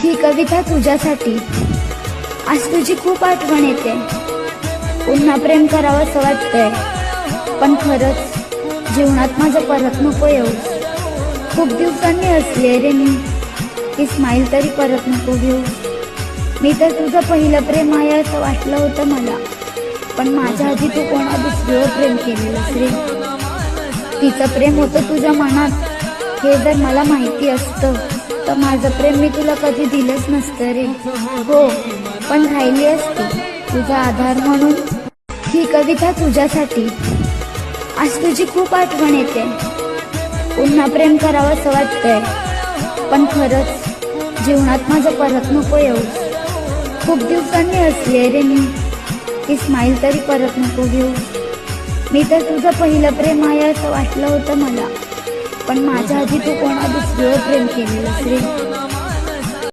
ही कविता तुझ्यासाठी। आज तुझी खूप आठवण येते, पुन्हा प्रेम करावंसं वाटतंय, पण खरंच जीवनात माझं परत नको येऊ। खूप दिवसांनी हसले रे मी, ती स्माईल तरी परत नको घेऊ। मी तर तुझं पहिलं प्रेम आहे असं वाटलं होतं मला, पण माझ्या आधी तू कोणा दुसरीवर प्रेम केलेलंस रे। तिचं प्रेम होतं तुझ्या मनात, हे जर मला माहिती असतं तर माझं प्रेम मी तुला कधी दिलंच नसतं रे। हो, पण राहिली असती तुझा आधार म्हणून। ही कविता तुझ्यासाठी। आज तुझी खूप आठवण येते, पुन्हा प्रेम करावंसं वाटतंय, पण खरंच जीवनात माझं परत नको येऊ। खूप दिवसांनी हसले रे मी, ती स्माईल तरी परत नको घेऊ। मी तर तुझं पहिलं प्रेम आहे असं वाटलं होतं मला, पण माझ्या आधी तू कोणा दुसरीवर प्रेम केलेलंस रे।